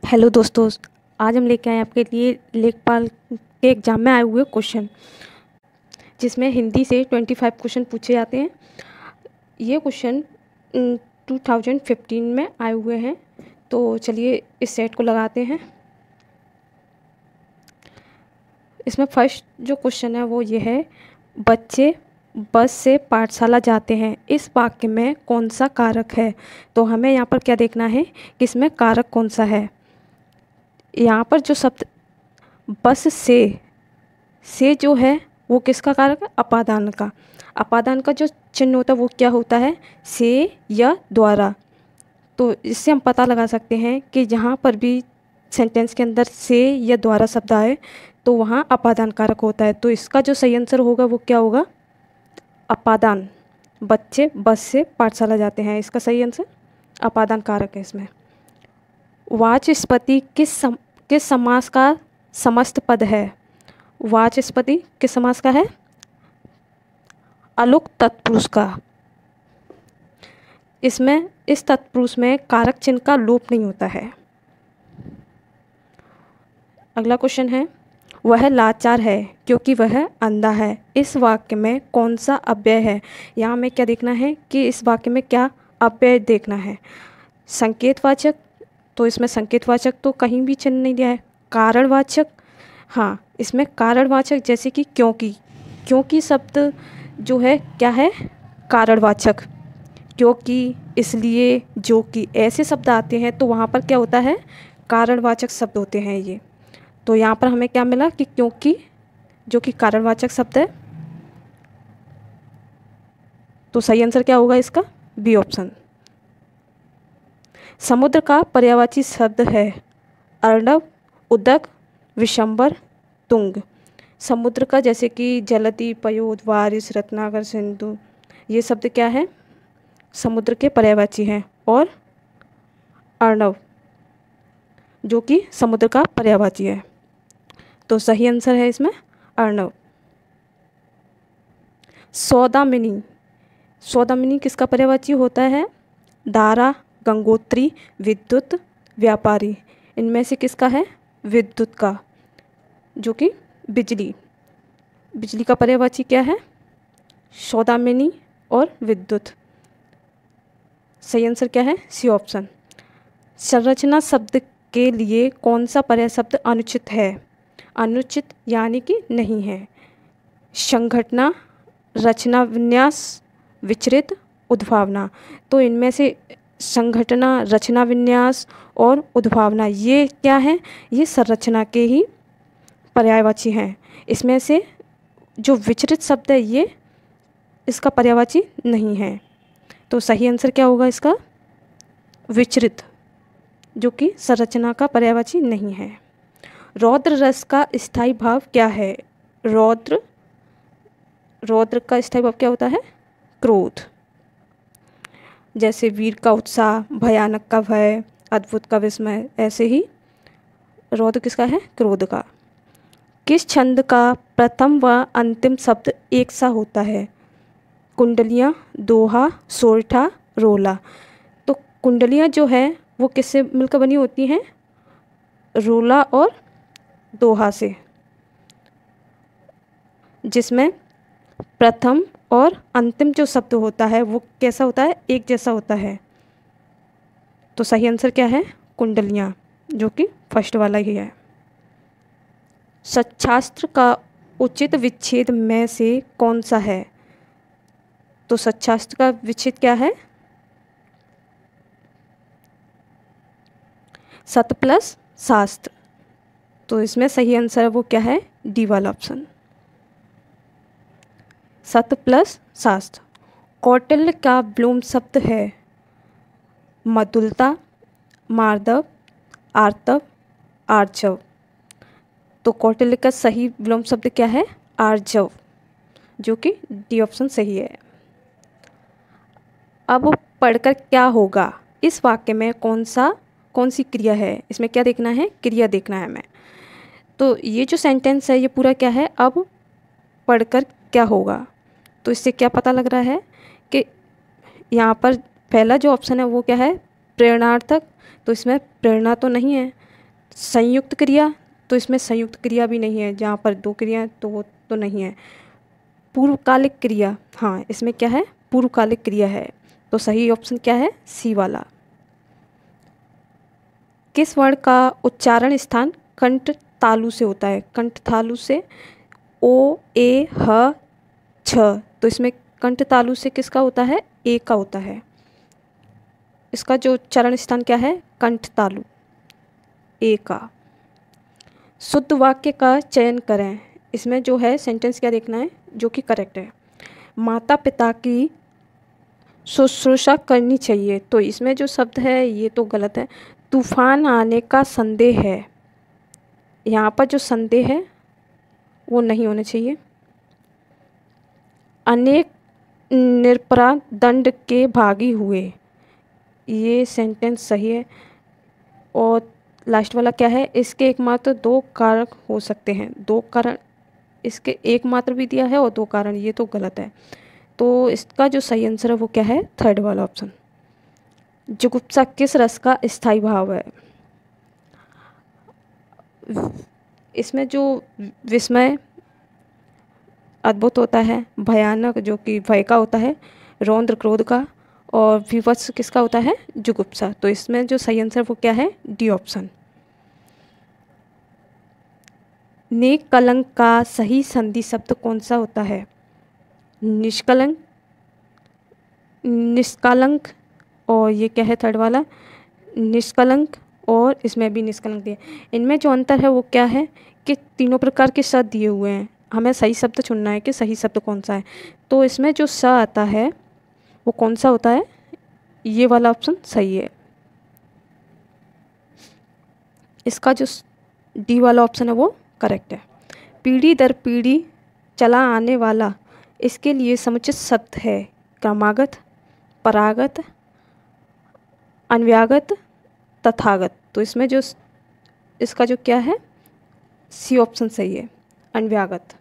Hello दोस्तों। आज हम लेके आए आपके लिए लेखपाल के एग्ज़ाम में आए हुए क्वेश्चन, जिसमें हिंदी से 25 क्वेश्चन पूछे जाते हैं। ये क्वेश्चन 2015 में आए हुए हैं। तो चलिए इस सेट को लगाते हैं। इसमें फर्स्ट जो क्वेश्चन है वो ये है, बच्चे बस से पाठशाला जाते हैं, इस वाक्य में कौन सा कारक है। तो हमें यहाँ पर क्या देखना है कि इसमें कारक कौन सा है। यहाँ पर जो शब्द बस से जो है वो किसका कारक है, अपादान का। अपादान का जो चिन्ह होता है वो क्या होता है, से या द्वारा। तो इससे हम पता लगा सकते हैं कि जहाँ पर भी सेंटेंस के अंदर से या द्वारा शब्द आए तो वहाँ अपादान कारक होता है। तो इसका जो सही आंसर होगा वो क्या होगा, अपादान। बच्चे बस से पाठशाला जाते हैं, इसका सही आंसर अपादान कारक है इसमें। वाचस्पति किस समास का समस्त पद है। वाचस्पति किस समास का है, अलुक तत्पुरुष का। इसमें इस तत्पुरुष में कारक चिन्ह का लोप नहीं होता है। अगला क्वेश्चन है, वह लाचार है क्योंकि वह अंधा है, इस वाक्य में कौन सा अव्यय है। यहाँ हमें क्या देखना है कि इस वाक्य में क्या अव्यय देखना है। संकेतवाचक, तो इसमें संकेतवाचक तो कहीं भी चिन्ह नहीं दिया है। कारणवाचक, हाँ इसमें कारणवाचक, जैसे कि क्योंकि शब्द जो है क्या है, कारणवाचक। क्योंकि, इसलिए, जो कि, ऐसे शब्द आते हैं तो वहाँ पर क्या होता है, कारणवाचक शब्द होते हैं ये। तो यहाँ पर हमें क्या मिला कि क्योंकि, जो कि कारणवाचक शब्द है। तो सही आंसर क्या होगा इसका, बी ऑप्शन। समुद्र का पर्यायवाची शब्द है अर्णव, उदक, विशंबर, तुंग। समुद्र का जैसे कि जलधि, पयोध, वारिस, रत्नाकर, सिंधु, ये शब्द क्या है, समुद्र के पर्यायवाची हैं। और अर्णव जो कि समुद्र का पर्यायवाची है। तो सही आंसर है इसमें अर्णव। सौदामिनी किसका पर्यायवाची होता है, धारा, गंगोत्री, विद्युत, व्यापारी। इनमें से किसका है, विद्युत का, जो कि बिजली का पर्यायवाची क्या है, सौदामिनी और विद्युत। सही आंसर क्या है, सी ऑप्शन। संरचना शब्द के लिए कौन सा पर्याय शब्द अनुचित है। अनुचित यानी कि नहीं है। संघटना, रचना विन्यास, विचरित, उद्भावना। तो इनमें से संघटना, रचना विन्यास और उद्भावना ये क्या है, ये संरचना के ही पर्यायवाची हैं। इसमें से जो विचरित शब्द है ये इसका पर्यायवाची नहीं है। तो सही आंसर क्या होगा इसका, विचरित, जो कि संरचना का पर्यायवाची नहीं है। रौद्र रस का स्थायी भाव क्या है। रौद्र का स्थायी भाव क्या होता है, क्रोध। जैसे वीर का उत्साह, भयानक का भय, अद्भुत का विस्मय, ऐसे ही रौद्र किसका है, क्रोध का। किस छंद का प्रथम व अंतिम शब्द एक सा होता है। कुंडलियाँ, दोहा, सोरठा, रोला। तो कुंडलियाँ जो है वो किससे मिलकर बनी होती हैं, रोला और दोहा से, जिसमें प्रथम और अंतिम जो शब्द होता है वो कैसा होता है, एक जैसा होता है। तो सही आंसर क्या है, कुंडलियाँ, जो कि फर्स्ट वाला ही है। सच्छास्त्र का उचित विच्छेद में से कौन सा है। तो सच्छास्त्र का विच्छेद क्या है, सत प्लस शास्त्र। तो इसमें सही आंसर है वो क्या है, डी वाला ऑप्शन, सत प्लस शास्त्र। कौटिल्य का विलोम शब्द है मधुलता, मार्दव, आर्तव, आर्जव। तो कौटिल्य का सही विलोम शब्द क्या है, आर्जव, जो कि डी ऑप्शन सही है। अब पढ़कर क्या होगा, इस वाक्य में कौन सी क्रिया है। इसमें क्या देखना है, क्रिया देखना है हमें। तो ये जो सेंटेंस है ये पूरा क्या है, अब पढ़कर क्या होगा। तो इससे क्या पता लग रहा है कि यहाँ पर पहला जो ऑप्शन है वो क्या है, प्रेरणार्थक। तो इसमें प्रेरणा तो नहीं है, संयुक्त क्रिया, तो इसमें संयुक्त क्रिया भी नहीं है, जहाँ पर दो क्रिया हैं तो वो तो नहीं है। पूर्वकालिक क्रिया, हाँ इसमें क्या है, पूर्वकालिक क्रिया है, तो सही ऑप्शन क्या है, सी वाला। किस वर्ण का उच्चारण स्थान कंठ तालु से होता है, कंठ तालु से, ओ ए ह छ, तो इसमें कंठ तालु से किसका होता है, ए का होता है। इसका जो उच्चारण स्थान क्या है, कंठ तालु, ए का। शुद्ध वाक्य का चयन करें, इसमें जो है सेंटेंस क्या देखना है जो कि करेक्ट है। माता पिता की शुश्रूषा करनी चाहिए, तो इसमें जो शब्द है ये तो गलत है। तूफान आने का संदेह है, यहाँ पर जो संदेह है वो नहीं होना चाहिए। अनेक निरपराध दंड के भागी हुए, ये सेंटेंस सही है। और लास्ट वाला क्या है, इसके एकमात्र दो कारक हो सकते हैं, दो कारण, इसके एकमात्र भी दिया है और दो कारण, ये तो गलत है। तो इसका जो सही आंसर है वो क्या है, थर्ड वाला ऑप्शन। जुगुप्सा किस रस का स्थायी भाव है, इसमें जो विस्मय अद्भुत होता है, भयानक जो कि भय का होता है, रौद्र क्रोध का, और विवश किसका होता है, जुगुप्सा। तो इसमें जो सही आंसर वो क्या है, डी ऑप्शन। नेक कलंक का सही संधि शब्द कौन सा होता है, निष्कलंक, निष्कलंक, और ये क्या है थर्ड वाला, निष्कलंक, और इसमें भी निष्कलंक दिया। इनमें जो अंतर है वो क्या है कि तीनों प्रकार के शब्द दिए हुए हैं, हमें सही शब्द चुनना है कि सही शब्द कौन सा है। तो इसमें जो स आता है वो कौन सा होता है, ये वाला ऑप्शन सही है। इसका जो डी वाला ऑप्शन है वो करेक्ट है। पीढ़ी दर पीढ़ी चला आने वाला, इसके लिए समुचित शब्द है क्रमागत, परागत, अन्व्यागत, तथागत। तो इसमें जो इसका जो क्या है, सी ऑप्शन सही है, अन्व्यागत।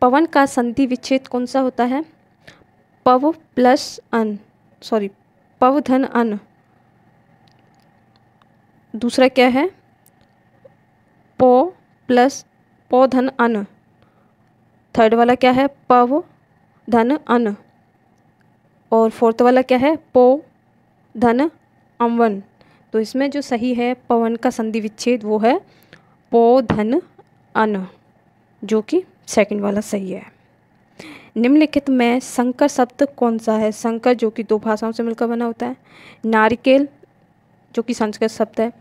पवन का संधि विच्छेद कौन सा होता है, पव प्लस अन, सॉरी पव धन अन, दूसरा क्या है, पो प्लस पो धन अन, थर्ड वाला क्या है, पव धन अन, और फोर्थ वाला क्या है, पो धन अम्वन। तो इसमें जो सही है पवन का संधि विच्छेद वो है पो धन अन, जो कि सेकंड वाला सही है। निम्नलिखित में संकर शब्द कौन सा है, संकर जो कि दो भाषाओं से मिलकर बना होता है, नारिकेल जो कि संस्कृत शब्द है,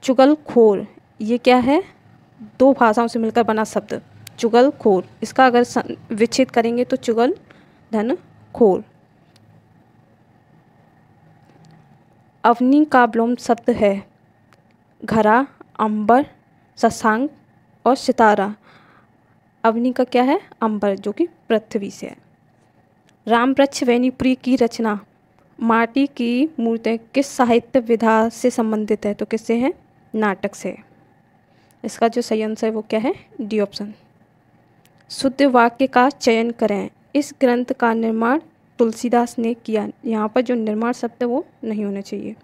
चुगलखोर ये क्या है, दो भाषाओं से मिलकर बना शब्द चुगलखोर, इसका अगर विच्छेद करेंगे तो चुगल धन खोर। अवनी का विलोम शब्द है घरा, अंबर, शशांक और सितारा। अवनी का क्या है, अंबर जो कि पृथ्वी से है। राम वृक्ष वैनीपुरी की रचना माटी की मूर्तें किस साहित्य विधा से संबंधित है, तो किससे है, नाटक से। इसका जो सही आंसर है वो क्या है, डी ऑप्शन। शुद्ध वाक्य का चयन करें, इस ग्रंथ का निर्माण तुलसीदास ने किया, यहाँ पर जो निर्माण शब्द है वो नहीं होना चाहिए।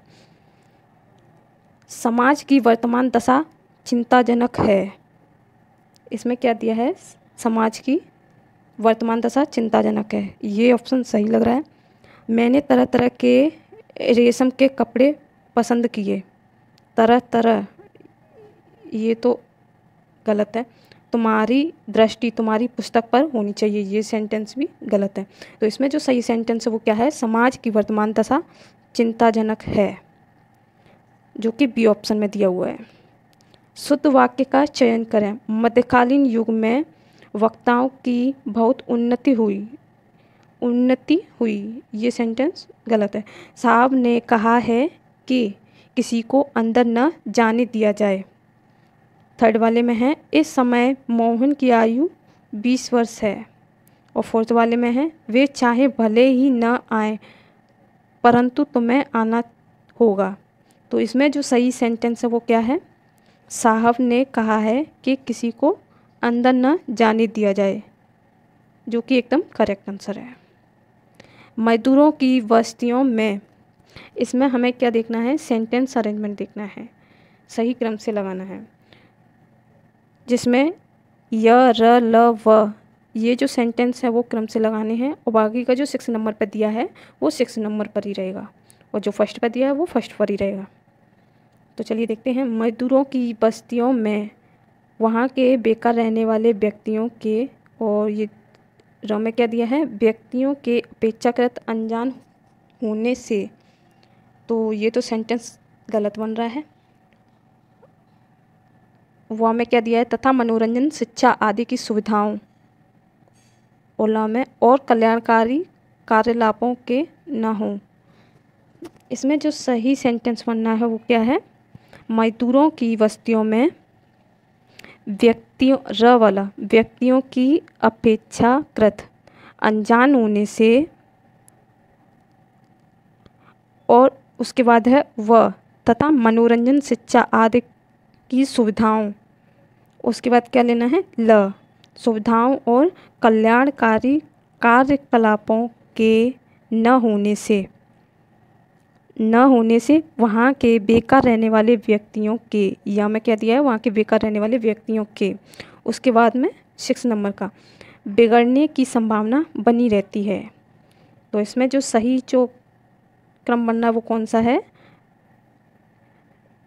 समाज की वर्तमान दशा चिंताजनक है, इसमें क्या दिया है, समाज की वर्तमान दशा चिंताजनक है, ये ऑप्शन सही लग रहा है। मैंने तरह तरह के रेशम के कपड़े पसंद किए, तरह तरह, ये तो गलत है। तुम्हारी दृष्टि तुम्हारी पुस्तक पर होनी चाहिए, ये सेंटेंस भी गलत है। तो इसमें जो सही सेंटेंस है वो क्या है, समाज की वर्तमान दशा चिंताजनक है, जो कि बी ऑप्शन में दिया हुआ है। शुद्ध वाक्य का चयन करें, मध्यकालीन युग में वक्ताओं की बहुत उन्नति हुई, ये सेंटेंस गलत है। साहब ने कहा है कि किसी को अंदर न जाने दिया जाए, थर्ड वाले में है इस समय मोहन की आयु 20 वर्ष है, और फोर्थ वाले में है वे चाहे भले ही न आए परंतु तुम्हें आना होगा। तो इसमें जो सही सेंटेंस है वो क्या है, साहब ने कहा है कि किसी को अंदर न जाने दिया जाए, जो कि एकदम करेक्ट आंसर है। मजदूरों की बस्तियों में इसमें हमें क्या देखना है, सेंटेंस अरेंजमेंट देखना है, सही क्रम से लगाना है, जिसमें य र ल व ये जो सेंटेंस है वो क्रम से लगाने हैं, और बाकी का जो 6 नंबर पर दिया है वो 6 नंबर पर ही रहेगा, और जो फर्स्ट पर दिया है वो फर्स्ट पर ही रहेगा। तो चलिए देखते हैं। मजदूरों की बस्तियों में वहाँ के बेकार रहने वाले व्यक्तियों के, और ये र में क्या दिया है, व्यक्तियों के अपेक्षाकृत अनजान होने से, तो ये तो सेंटेंस गलत बन रहा है। वह में क्या दिया है, तथा मनोरंजन, शिक्षा आदि की सुविधाओं, ओला में और कल्याणकारी कार्यकलापों के न हों। इसमें जो सही सेंटेंस बनना है वो क्या है, मजदूरों की बस्तियों में व्यक्तियों, र वाला, व्यक्तियों की अपेक्षाकृत अनजान होने से, और उसके बाद है वह, तथा मनोरंजन, शिक्षा आदि की सुविधाओं, उसके बाद क्या लेना है, ल, सुविधाओं और कल्याणकारी कार्यकलापों के न होने से वहाँ के बेकार रहने वाले व्यक्तियों के, या में क्या दिया है, वहाँ के बेकार रहने वाले व्यक्तियों के, उसके बाद में 6 नंबर का, बिगड़ने की संभावना बनी रहती है। तो इसमें जो सही जो क्रम बनना है वो कौन सा है,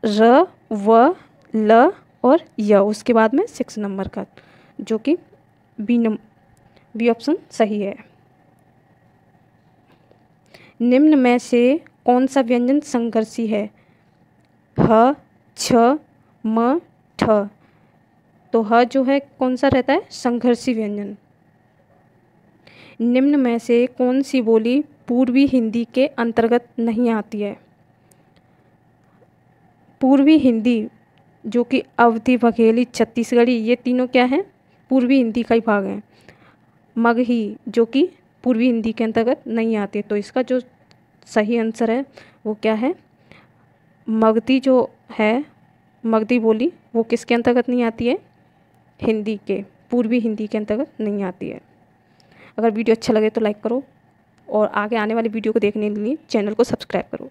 र, व, ल और य, उसके बाद में 6 नंबर का, जो कि बी ऑप्शन सही है। निम्न में से कौन सा व्यंजन संघर्षी है, ह, छ, म, ठ। तो ह जो है कौन सा रहता है, संघर्षी व्यंजन। निम्न में से कौन सी बोली पूर्वी हिंदी के अंतर्गत नहीं आती है। पूर्वी हिंदी जो कि अवधी, बघेली, छत्तीसगढ़ी, ये तीनों क्या हैं, पूर्वी हिंदी का ही भाग हैं। मगही जो कि पूर्वी हिंदी के अंतर्गत नहीं आती, तो इसका जो सही आंसर है वो क्या है, मगधी जो है, मगधी बोली वो किसके अंतर्गत नहीं आती है, हिंदी के, पूर्वी हिंदी के अंतर्गत नहीं आती है। अगर वीडियो अच्छा लगे तो लाइक करो, और आगे आने वाली वीडियो को देखने के लिए चैनल को सब्सक्राइब करो।